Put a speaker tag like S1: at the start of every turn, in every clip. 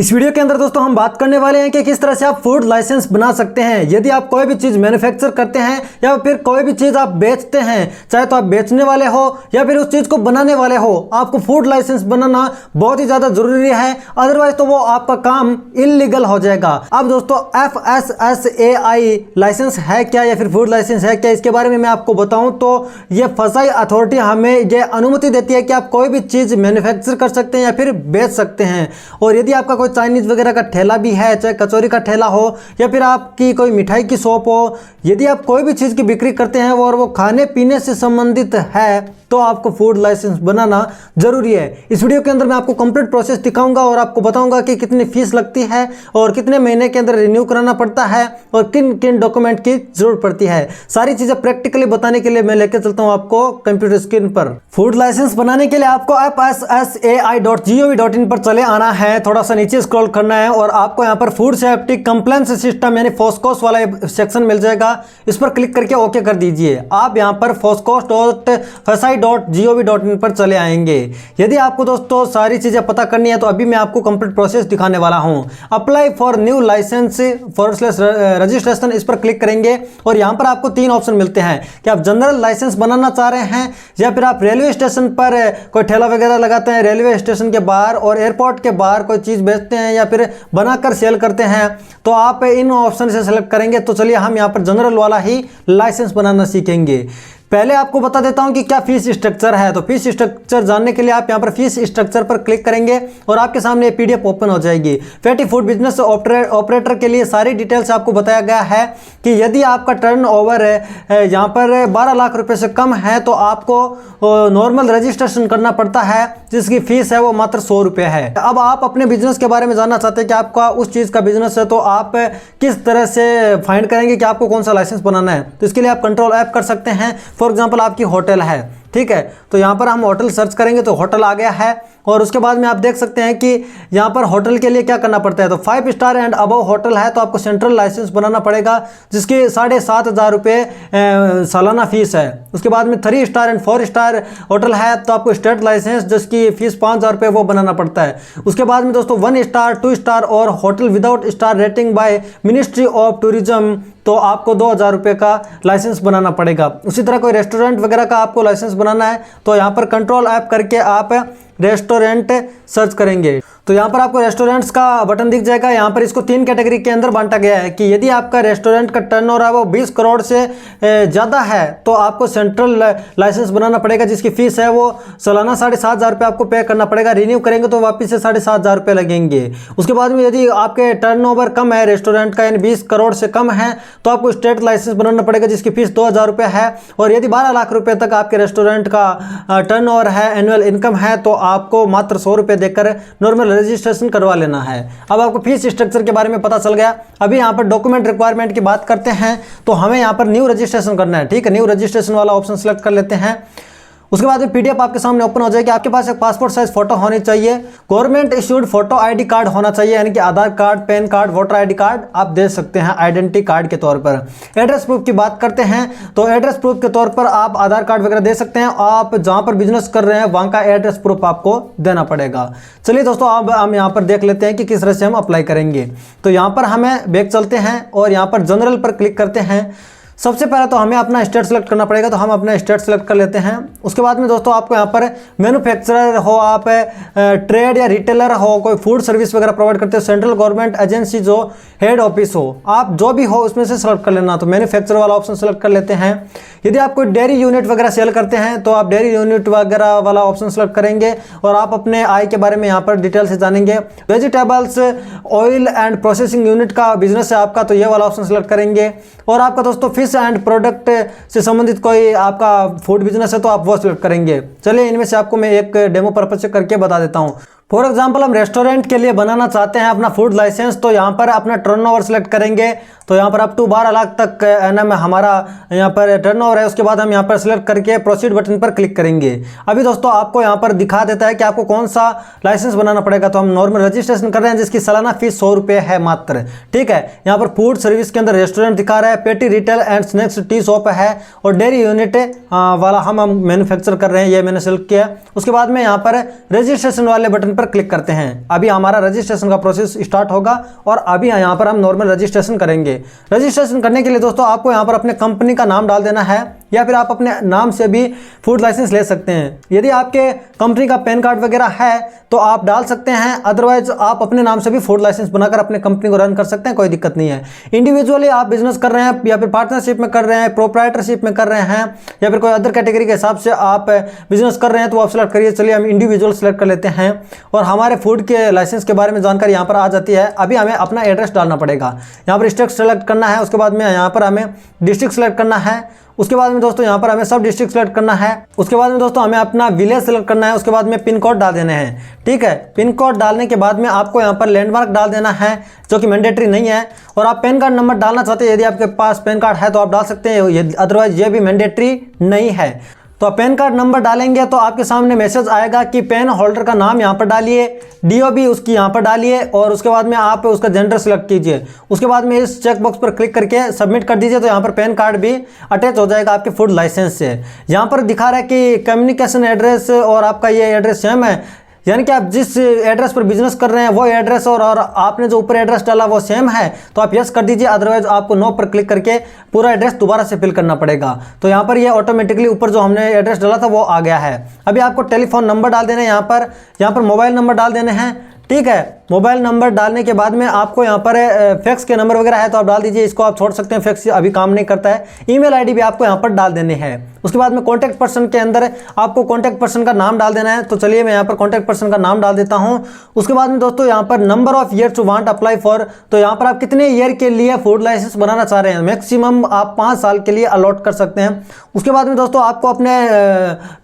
S1: इस वीडियो के अंदर दोस्तों हम बात करने वाले हैं कि किस तरह से आप फूड लाइसेंस बना सकते हैं। यदि आप कोई भी चीज़ मैन्युफैक्चर करते हैं या फिर कोई भी चीज़ आप बेचते हैं, चाहे तो आप बेचने वाले हो या फिर उस चीज़ को बनाने वाले हो, आपको फूड लाइसेंस बनाना बहुत ही ज़्यादा ज़रूरी है। अदरवाइज तो वो आपका काम इलीगल हो जाएगा। अब दोस्तों FSSAI लाइसेंस है क्या या फिर फूड लाइसेंस है क्या, इसके बारे में मैं आपको बताऊँ तो ये फसाई अथॉरिटी हमें ये अनुमति देती है कि आप कोई भी चीज़ मैन्युफैक्चर कर सकते हैं या फिर बेच सकते हैं। और यदि आपका कोई चाइनीज़ वगैरह का ठेला भी है, चाहे कचौरी का ठेला हो या फिर आपकी कोई मिठाई की शॉप हो, यदि आप कोई भी चीज़ की बिक्री करते हैं और वो खाने पीने से संबंधित है तो आपको फूड लाइसेंस बनाना जरूरी है। इस वीडियो के अंदर मैं आपको कंप्लीट प्रोसेस दिखाऊंगा और आपको बताऊंगा कि कितनी फीस लगती है और कितने महीने के अंदर रिन्यू कराना पड़ता है और किन किन डॉक्यूमेंट की जरूरत पड़ती है। सारी चीज़ें प्रैक्टिकली बताने के लिए मैं लेकर चलता हूं आपको कंप्यूटर स्क्रीन पर। फूड लाइसेंस बनाने के लिए आपको FSSAI.gov.in पर चले आना है, थोड़ा सा नीचे स्क्रॉल करना है और आपको यहाँ पर फूड सेफ्टी कंप्लायंस सिस्टम यानी फोस्कोस वाला सेक्शन मिल जाएगा। इस पर क्लिक करके ओके कर दीजिए। आप यहाँ पर foskos.fsi.gov.in पर चले आएंगे। यदि आपको दोस्तों सारी चीज़ें पता करनी है तो अभी मैं आपको कंप्लीट प्रोसेस दिखाने वाला हूँ। Apply for new license registration, इस पर क्लिक करेंगे और यहाँ पर आपको तीन ऑप्शन मिलते हैं कि आप जनरल लाइसेंस बनाना चाह रहे हैं या फिर आप रेलवे स्टेशन पर कोई ठेला वगैरह लगाते हैं, रेलवे स्टेशन के बाहर और एयरपोर्ट के बाहर कोई चीज़ बेचते हैं या फिर बनाकर सेल करते हैं, तो आप इन ऑप्शन से सेलेक्ट करेंगे। तो चलिए हम यहाँ पर जनरल वाला ही लाइसेंस बनाना सीखेंगे। पहले आपको बता देता हूं कि क्या फीस स्ट्रक्चर है। तो फीस स्ट्रक्चर जानने के लिए आप यहां पर फीस स्ट्रक्चर पर क्लिक करेंगे और आपके सामने PDF ओपन हो जाएगी। फैटी फूड बिजनेस ऑपरेटर के लिए सारी डिटेल्स आपको बताया गया है कि यदि आपका टर्नओवर यहां पर 12 लाख रुपए से कम है तो आपको नॉर्मल रजिस्ट्रेशन करना पड़ता है, जिसकी फीस है वो मात्र 100 रुपये है। अब आप अपने बिजनेस के बारे में जानना चाहते हैं कि आपका उस चीज़ का बिजनेस है तो आप किस तरह से फाइंड करेंगे कि आपको कौन सा लाइसेंस बनाना है। तो इसके लिए आप कंट्रोल F कर सकते हैं। फॉर एग्जाम्पल आपकी होटल है, ठीक है, तो यहाँ पर हम होटल सर्च करेंगे तो होटल आ गया है और उसके बाद में आप देख सकते हैं कि यहाँ पर होटल के लिए क्या करना पड़ता है। तो 5 स्टार एंड अबव होटल है तो आपको सेंट्रल लाइसेंस बनाना पड़ेगा, जिसकी 7,500 रुपये सालाना फीस है। उसके बाद में 3 स्टार एंड 4 स्टार होटल है तो आपको स्टेट लाइसेंस जिसकी फीस 5,000 रुपये वो बनाना पड़ता है। उसके बाद में दोस्तों 1 स्टार 2 स्टार और hotel without star rating by ministry of tourism, तो आपको 2,000 रुपये का लाइसेंस बनाना पड़ेगा। उसी तरह कोई रेस्टोरेंट वगैरह का आपको लाइसेंस बनाना है तो यहाँ पर कंट्रोल F करके आप रेस्टोरेंट सर्च करेंगे तो यहाँ पर आपको रेस्टोरेंट्स का बटन दिख जाएगा। यहाँ पर इसको 3 कैटेगरी के अंदर बांटा गया है कि यदि आपका रेस्टोरेंट का टर्नओवर है वो 20 करोड़ से ज़्यादा है तो आपको सेंट्रल लाइसेंस बनाना पड़ेगा, जिसकी फीस है वो सालाना 7,500 रुपये आपको पे करना पड़ेगा। रिन्यू करेंगे तो वापस से 7,500 रुपये लगेंगे। उसके बाद में यदि आपके टर्नओवर कम है रेस्टोरेंट का यानी 20 करोड़ से कम है तो आपको स्टेट लाइसेंस बनाना पड़ेगा, जिसकी फीस 2,000 रुपये है। और यदि 12 लाख रुपये तक आपके रेस्टोरेंट का टर्नओवर है, एनुअल इनकम है, तो आपको मात्र 100 रुपये देकर नॉर्मल रजिस्ट्रेशन करवा लेना है। अब आपको फीस स्ट्रक्चर के बारे में पता चल गया। अभी यहाँ पर डॉक्यूमेंट रिक्वायरमेंट की बात करते हैं तो हमें यहाँ पर न्यू रजिस्ट्रेशन करना है, ठीक है। न्यू रजिस्ट्रेशन वाला ऑप्शन सेलेक्ट कर लेते हैं। उसके बाद में PDF आपके सामने ओपन हो जाएगी। आपके पास एक पासपोर्ट साइज फोटो होनी चाहिए, government issued photo ID card होना चाहिए, यानी कि Aadhaar card, PAN card, voter ID card आप दे सकते हैं आइडेंटिटी कार्ड के तौर पर। एड्रेस प्रूफ की बात करते हैं तो एड्रेस प्रूफ के तौर पर आप आधार कार्ड वगैरह दे सकते हैं। आप जहां पर बिजनेस कर रहे हैं वहां का एड्रेस प्रूफ आपको देना पड़ेगा। चलिए दोस्तों अब हम यहाँ पर देख लेते हैं कि किस तरह से हम अप्लाई करेंगे। तो यहाँ पर हमें बैक चलते हैं और यहाँ पर जनरल पर क्लिक करते हैं। सबसे पहले तो हमें अपना स्टेट सेलेक्ट करना पड़ेगा, तो हम अपना स्टेट सेलेक्ट कर लेते हैं। उसके बाद में दोस्तों आपको यहाँ पर मैन्युफैक्चरर हो, आप ट्रेड या रिटेलर हो, कोई फूड सर्विस वगैरह प्रोवाइड करते हो, सेंट्रल गवर्नमेंट एजेंसी जो हेड ऑफिस हो, आप जो भी हो उसमें से सेलेक्ट कर लेना। तो मैन्युफैक्चरर वाला ऑप्शन सेलेक्ट कर लेते हैं। यदि आप कोई डेयरी यूनिट वगैरह सेल करते हैं तो आप डेयरी यूनिट वगैरह वाला ऑप्शन सेलेक्ट करेंगे और आप अपने आय के बारे में यहाँ पर डिटेल से जानेंगे। Vegetables oil and processing unit का बिजनेस है आपका तो ये वाला ऑप्शन सेलेक्ट करेंगे। और आपका दोस्तों फिश एंड प्रोडक्ट से संबंधित कोई आपका फूड बिजनेस है तो आप वो सिलेक्ट करेंगे। चलिए इनमें से आपको मैं एक डेमो पर्पज से करके बता देता हूँ। फॉर एग्जाम्पल हम रेस्टोरेंट के लिए बनाना चाहते हैं अपना फूड लाइसेंस, तो यहाँ पर अपना टर्नओवर सेलेक्ट करेंगे। तो यहाँ पर अप टू 12 लाख तक एनएम हमारा यहाँ पर टर्नओवर है। उसके बाद हम यहाँ पर सिलेक्ट करके प्रोसीड बटन पर क्लिक करेंगे। अभी दोस्तों आपको यहाँ पर दिखा देता है कि आपको कौन सा लाइसेंस बनाना पड़ेगा। तो हम नॉर्मल रजिस्ट्रेशन कर रहे हैं जिसकी सालाना फीस 100 रुपये है मात्र, ठीक है। यहाँ पर फूड सर्विस के अंदर रेस्टोरेंट दिखा रहा है, पेटी retail and snacks tea shop है और डेयरी यूनिट वाला हम मैन्युफैक्चर कर रहे हैं, ये मैंने सेलेक्ट किया। उसके बाद में यहाँ पर रजिस्ट्रेशन वाले बटन पर क्लिक करते हैं। अभी हमारा रजिस्ट्रेशन का प्रोसेस स्टार्ट होगा और अभी यहाँ पर हम नॉर्मल रजिस्ट्रेशन करेंगे। रजिस्ट्रेशन करने के लिए दोस्तों आपको यहाँ पर अपने कंपनी का नाम डाल देना है या फिर आप अपने नाम से भी फूड लाइसेंस ले सकते हैं। यदि आपके कंपनी का पैन कार्ड वगैरह है तो आप डाल सकते हैं, अदरवाइज आप अपने नाम से भी फूड लाइसेंस बनाकर अपने कंपनी को रन कर सकते हैं, कोई दिक्कत नहीं है। इंडिविजुअली आप बिजनेस कर रहे हैं या फिर पार्टनरशिप में कर रहे हैं, प्रोप्राइटरशिप में कर रहे हैं या फिर कोई अदर कैटेगरी के हिसाब से आप बिजनेस कर रहे हैं तो आप सेलेक्ट करिए। चलिए हम इंडिविजुअल सेलेक्ट कर लेते हैं और हमारे फूड के लाइसेंस के बारे में जानकारी यहाँ पर आ जाती है। अभी हमें अपना एड्रेस डालना पड़ेगा, यहाँ पर स्टेट सेलेक्ट करना है, उसके बाद में यहाँ पर हमें डिस्ट्रिक्ट सेलेक्ट करना है, उसके बाद में दोस्तों यहाँ पर हमें सब डिस्ट्रिक्ट सेलेक्ट करना है, उसके बाद में दोस्तों हमें अपना विलेज सेलेक्ट करना है, उसके बाद में पिन कोड डाल देने हैं। ठीक है, पिन कोड डालने के बाद में आपको यहाँ पर लैंडमार्क डाल देना है जो कि मैंडेटरी नहीं है। और आप पैन कार्ड नंबर डालना चाहते हैं, यदि आपके पास पैन कार्ड है तो आप डाल सकते हैं, अदरवाइज ये भी मैंडेटरी नहीं है। तो आप पैन कार्ड नंबर डालेंगे तो आपके सामने मैसेज आएगा कि पैन होल्डर का नाम यहाँ पर डालिए, DOB उसकी यहाँ पर डालिए और उसके बाद में आप उसका जेंडर सेलेक्ट कीजिए। उसके बाद में इस चेक बॉक्स पर क्लिक करके सबमिट कर दीजिए तो यहाँ पर पैन कार्ड भी अटैच हो जाएगा आपके फूड लाइसेंस से। यहाँ पर दिखा रहा है कि कम्युनिकेशन एड्रेस और आपका ये एड्रेस सेम है, यानी कि आप जिस एड्रेस पर बिजनेस कर रहे हैं वो एड्रेस और आपने जो ऊपर एड्रेस डाला वो सेम है तो आप यस कर दीजिए, अदरवाइज आपको नो पर क्लिक करके पूरा एड्रेस दोबारा से फिल करना पड़ेगा। तो यहाँ पर ये ऑटोमेटिकली ऊपर जो हमने एड्रेस डाला था वो आ गया है। अभी आपको टेलीफोन नंबर डाल देना है, यहाँ पर मोबाइल नंबर डाल देने हैं। ठीक है, मोबाइल नंबर डालने के बाद में आपको यहाँ पर फैक्स के नंबर वगैरह है तो आप डाल दीजिए, इसको आप छोड़ सकते हैं, फैक्स अभी काम नहीं करता है। ईमेल आईडी भी आपको यहाँ पर डाल देने हैं। उसके बाद में कॉन्टैक्ट पर्सन के अंदर आपको कॉन्टैक्ट पर्सन का नाम डाल देना है। तो चलिए मैं यहाँ पर कॉन्टैक्ट पर्सन का नाम डाल देता हूँ। उसके बाद में दोस्तों यहाँ पर number of years to want apply for, तो यहाँ पर आप कितने ईयर के लिए फूड लाइसेंस बनाना चाह रहे हैं, मैक्सिमम आप 5 साल के लिए अलॉट कर सकते हैं। उसके बाद में दोस्तों आपको अपने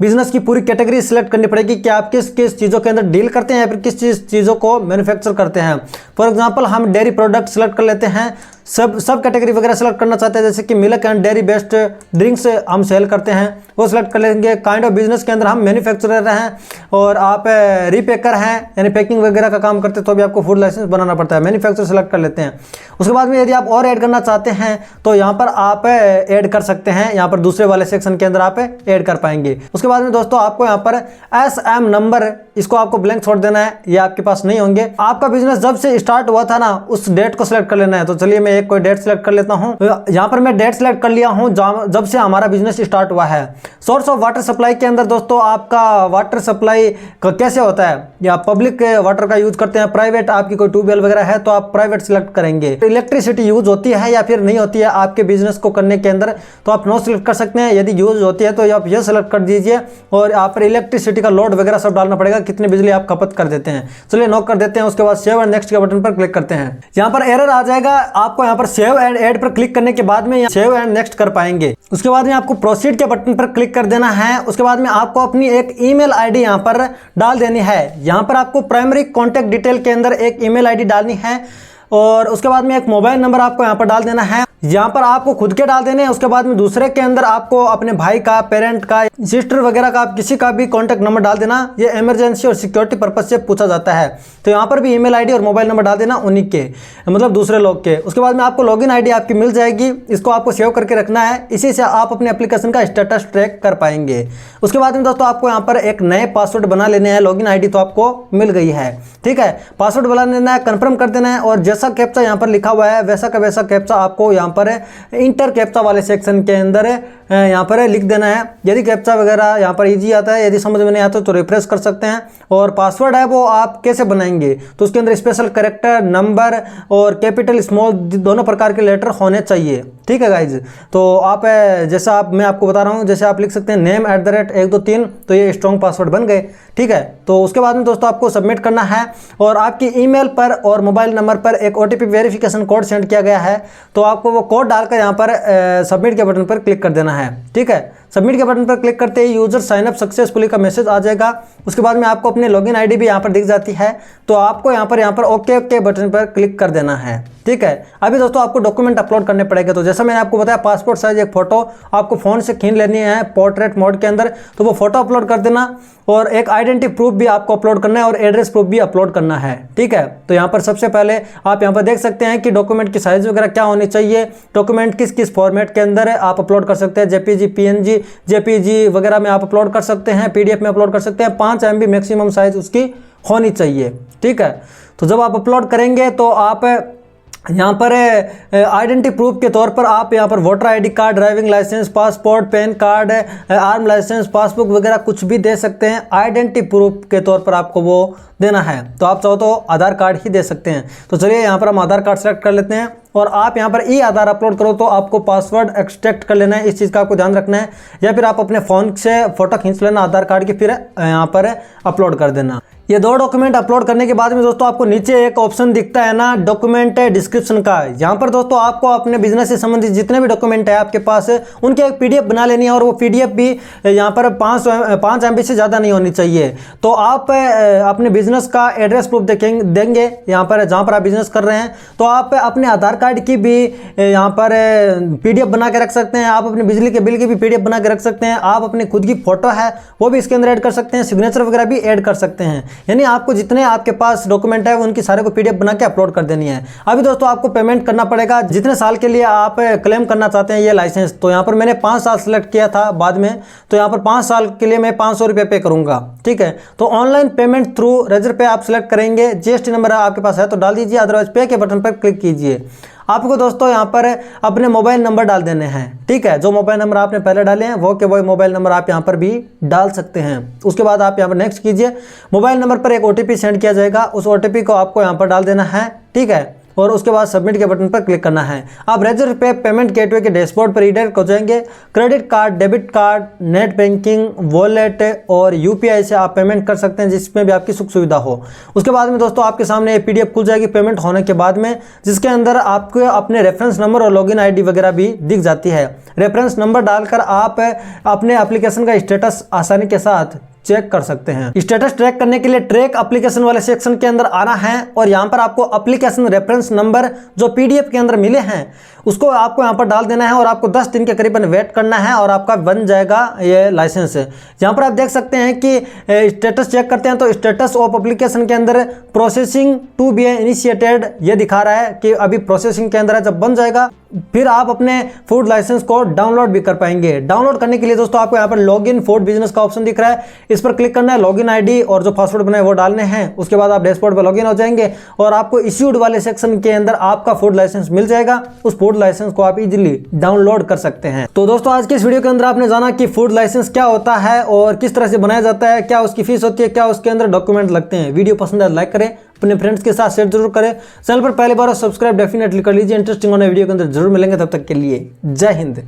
S1: बिजनेस की पूरी कैटेगरी सिलेक्ट करनी पड़ेगी कि आप किस किस चीज़ों के अंदर डील करते हैं या फिर किस चीज़ों को मैन्युफैक्चर करते हैं। फॉर एग्जांपल हम डेयरी प्रोडक्ट सेलेक्ट कर लेते हैं, सब कैटेगरी वगैरह सेलेक्ट करना चाहते हैं, जैसे कि milk and dairy based drinks हम सेल करते हैं वो सिलेक्ट कर लेंगे। काइंड ऑफ बिजनेस के अंदर हम मैन्युफैक्चरर हैं और आप रीपेकर हैं यानी पैकिंग वगैरह का काम करते हैं तो भी आपको फूड लाइसेंस बनाना पड़ता है, मैन्युफैक्चर सेलेक्ट कर लेते हैं। उसके बाद में यदि आप और ऐड करना चाहते हैं तो यहाँ पर आप ऐड कर सकते हैं, यहाँ पर दूसरे वाले सेक्शन के अंदर आप ऐड कर पाएंगे। उसके बाद में दोस्तों आपको यहाँ पर SM नंबर, इसको आपको ब्लैंक छोड़ देना है, ये आपके पास नहीं होंगे। आपका बिजनेस जब से स्टार्ट हुआ था ना उस डेट को सिलेक्ट कर लेना है। तो चलिए मैं एक कोई डेट सिलेक्ट कर लेता हूँ। यहाँ पर मैं डेट सिलेक्ट कर लिया हूँ जब से हमारा बिजनेस स्टार्ट हुआ है। सोर्स ऑफ वाटर सप्लाई के अंदर दोस्तों आपका वाटर सप्लाई कैसे होता है, या पब्लिक वाटर का यूज करते हैं, प्राइवेट आपकी कोई ट्यूबवेल वगैरह है तो आप प्राइवेट सिलेक्ट करेंगे। इलेक्ट्रिसिटी यूज होती है या फिर नहीं होती है आपके बिजनेस को करने के अंदर तो आप नो सिलेक्ट कर सकते हैं। यदि यूज होती है तो आप ये सिलेक्ट कर दीजिए और आप पर इलेक्ट्रिसिटी का लोड वगैरह सब डालना पड़ेगा, कितनी बिजली आप खपत कर देते हैं। चलिए नो कर देते हैं। उसके बाद सेव एंड नेक्स्ट के बटन पर क्लिक करते हैं। यहाँ पर एरर आ जाएगा, आपको यहाँ पर सेव एंड ऐड पर क्लिक करने के बाद में सेव एंड नेक्स्ट कर पाएंगे। उसके बाद में आपको प्रोसीड के बटन पर क्लिक कर देना है। उसके बाद में आपको अपनी एक ईमेल आईडी यहाँ पर डाल देनी है। यहाँ पर आपको प्राइमरी कॉन्टैक्ट डिटेल के अंदर एक ईमेल आईडी डालनी है और उसके बाद में एक मोबाइल नंबर आपको यहाँ पर डाल देना है। यहाँ पर आपको खुद के डाल देने हैं। उसके बाद में दूसरे के अंदर आपको अपने भाई का, पेरेंट का, सिस्टर वगैरह का, आप किसी का भी कॉन्टैक्ट नंबर डाल देना। ये इमरजेंसी और सिक्योरिटी पर्पज से पूछा जाता है तो यहाँ पर भी ईमेल आईडी और मोबाइल नंबर डाल देना उन्हीं के, मतलब दूसरे लोग के। उसके बाद में आपको लॉगिन आईडी आपकी मिल जाएगी, इसको आपको सेव करके रखना है, इसी से आप अपने एप्लीकेशन का स्टेटस ट्रैक कर पाएंगे। उसके बाद में दोस्तों आपको यहाँ पर एक नए पासवर्ड बना लेने हैं। लॉगिन आईडी तो आपको मिल गई है, ठीक है, पासवर्ड बना लेना है, कंफर्म कर देना है और जैसा कैप्चा यहाँ पर लिखा हुआ है वैसा का वैसा कैप्चा आपको यहाँ पर इंटर कैप्चा वाले सेक्शन के अंदर यहाँ पर लिख देना है। यदि कैप्चा वगैरह यहाँ पर इजी आता है, यदि समझ में नहीं आता तो रिफ्रेश कर सकते हैं। और पासवर्ड है वो आप कैसे बनाएंगे तो उसके अंदर स्पेशल कैरेक्टर, नंबर और कैपिटल स्मॉल दोनों प्रकार के लेटर होने चाहिए, ठीक है गाइज। तो आप जैसा मैं आपको बता रहा हूँ, जैसे आप लिख सकते हैं नेम @123 तो ये स्ट्रॉन्ग पासवर्ड बन गए, ठीक है। तो उसके बाद में दोस्तों आपको सबमिट करना है और आपकी ईमेल पर और मोबाइल नंबर पर एक OTP वेरिफिकेशन कोड सेंड किया गया है तो आपको वो कोड डालकर यहाँ पर सबमिट के बटन पर क्लिक कर देना है, ठीक है। सबमिट के बटन पर क्लिक करते ही यूजर साइन अप सक्सेसफुली का मैसेज आ जाएगा। उसके बाद में आपको अपनी लॉगिन आईडी भी यहाँ पर दिख जाती है तो आपको यहाँ पर ओके बटन पर क्लिक कर देना है, ठीक है। अभी दोस्तों आपको डॉक्यूमेंट अपलोड करने पड़ेंगे। तो जैसा मैंने आपको बताया पासपोर्ट साइज एक फोटो आपको फ़ोन से खींच लेनी है पोर्ट्रेट मोड के अंदर, तो वो फोटो अपलोड कर देना और एक आइडेंटिटी प्रूफ भी आपको अपलोड करना है और एड्रेस प्रूफ भी अपलोड करना है, ठीक है। तो यहाँ पर सबसे पहले आप यहाँ पर देख सकते हैं कि डॉक्यूमेंट की साइज वगैरह क्या होनी चाहिए, डॉक्यूमेंट किस किस फॉर्मेट के अंदर है आप अपलोड कर सकते हैं। JPG, PNG, JPG वगैरह में आप अपलोड कर सकते हैं, PDF में अपलोड कर सकते हैं। 5 MB मैक्सिमम साइज उसकी होनी चाहिए। ठीक है, तो जब आप अपलोड करेंगे तो आप यहाँ पर आइडेंटिटी प्रूफ के तौर पर आप यहाँ पर voter ID card, driving license, passport, PAN card, arm license, passbook वगैरह कुछ भी दे सकते हैं। आइडेंटिटी प्रूफ के तौर पर आपको वो देना है, तो आप चाहो तो आधार कार्ड ही दे सकते हैं। तो चलिए यहाँ पर हम आधार कार्ड सेलेक्ट कर लेते हैं और आप यहाँ पर ई आधार अपलोड करो तो आपको पासवर्ड एक्सट्रैक्ट कर लेना है, इस चीज़ का आपको ध्यान रखना है। या फिर आप अपने फ़ोन से फ़ोटो खींच लेना आधार कार्ड की, फिर यहाँ पर अपलोड कर देना। ये 2 डॉक्यूमेंट अपलोड करने के बाद में दोस्तों आपको नीचे एक ऑप्शन दिखता है ना, डॉक्यूमेंट डिस्क्रिप्शन का। यहाँ पर दोस्तों आपको अपने बिजनेस से संबंधित जितने भी डॉक्यूमेंट है आपके पास, उनकी एक पीडीएफ बना लेनी है और वो पीडीएफ भी यहाँ पर 5 MB से ज़्यादा नहीं होनी चाहिए। तो आप अपने बिजनेस का एड्रेस प्रूफ देंगे यहाँ पर जहाँ पर आप बिजनेस कर रहे हैं, तो आप अपने आधार कार्ड की भी यहाँ पर पीडीएफ बना के रख सकते हैं, आप अपने बिजली के बिल की भी पीडीएफ बना के रख सकते हैं, आप अपनी खुद की फोटो है वो भी इसके अंदर ऐड कर सकते हैं, सिग्नेचर वगैरह भी ऐड कर सकते हैं। यानी आपको जितने आपके पास डॉक्यूमेंट है उनकी सारे को पीडीएफ बना के अपलोड कर देनी है। अभी दोस्तों आपको पेमेंट करना पड़ेगा जितने साल के लिए आप क्लेम करना चाहते हैं ये लाइसेंस। तो यहाँ पर मैंने 5 साल सेलेक्ट किया था बाद में, तो यहाँ पर 5 साल के लिए मैं 500 रुपये पे करूंगा। ठीक है, तो ऑनलाइन पेमेंट थ्रू रेजर पे आप सिलेक्ट करेंगे। जीएसटी नंबर आपके पास है तो डाल दीजिए, अदरवाइज पे के बटन पर क्लिक कीजिए। आपको दोस्तों यहाँ पर अपने मोबाइल नंबर डाल देने हैं। ठीक है, जो मोबाइल नंबर आपने पहले डाले हैं वो के वही मोबाइल नंबर आप यहाँ पर भी डाल सकते हैं। उसके बाद आप यहाँ पर नेक्स्ट कीजिए। मोबाइल नंबर पर एक OTP सेंड किया जाएगा, उस OTP को आपको यहाँ पर डाल देना है। ठीक है, और उसके बाद सबमिट के बटन पर क्लिक करना है। आप रेजर पे पेमेंट गेटवे के डैशबोर्ड पर रीडायरेक्ट हो जाएंगे। Credit card, debit card, net banking, wallet और UPI से आप पेमेंट कर सकते हैं, जिसमें भी आपकी सुख सुविधा हो। उसके बाद में दोस्तों आपके सामने ये PDF खुल जाएगी पेमेंट होने के बाद में, जिसके अंदर आपको अपने रेफरेंस नंबर और लॉगिन ID वगैरह भी दिख जाती है। रेफरेंस नंबर डालकर आप अपने एप्लीकेशन का स्टेटस आसानी के साथ चेक कर सकते हैं। स्टेटस ट्रैक करने के लिए ट्रैक एप्लीकेशन वाले सेक्शन के अंदर आना है और यहाँ पर आपको एप्लीकेशन रेफरेंस नंबर जो PDF के अंदर मिले हैं उसको आपको यहाँ पर डाल देना है और आपको 10 दिन के करीबन वेट करना है और आपका बन जाएगा ये लाइसेंस। यहाँ पर आप देख सकते हैं कि स्टेटस चेक करते हैं तो स्टेटस ऑफ एप्लीकेशन के अंदर प्रोसेसिंग टू बी इनिशिएटेड ये दिखा रहा है कि अभी प्रोसेसिंग के अंदर है। जब बन जाएगा फिर आप अपने फूड लाइसेंस को डाउनलोड भी कर पाएंगे। डाउनलोड करने के लिए दोस्तों आपको यहाँ पर लॉगिन फूड बिजनेस का ऑप्शन दिख रहा है, इस पर क्लिक करना है। लॉगिन ID और जो पासवर्ड बनाए वो डालने हैं। उसके बाद आप डैशबोर्ड पर लॉगिन हो जाएंगे और आपको इश्यूड वाले सेक्शन के अंदर आपका फूड लाइसेंस मिल जाएगा। उस फूड लाइसेंस को आप इजीली डाउनलोड कर सकते हैं। तो दोस्तों आज के इस वीडियो के अंदर आपने जाना कि फूड लाइसेंस क्या होता है और किस तरह से बनाया जाता है, क्या उसकी फीस होती है, क्या उसके अंदर डॉक्यूमेंट लगते हैं। वीडियो पसंद है लाइक करें, अपने फ्रेंड्स के साथ शेयर जरूर करें। चैनल पर पहली बार सब्सक्राइब डेफिनेटली कर लीजिए। इंटरेस्टिंग होने वीडियो के अंदर जरूर मिलेंगे, तब तक के लिए जय हिंद।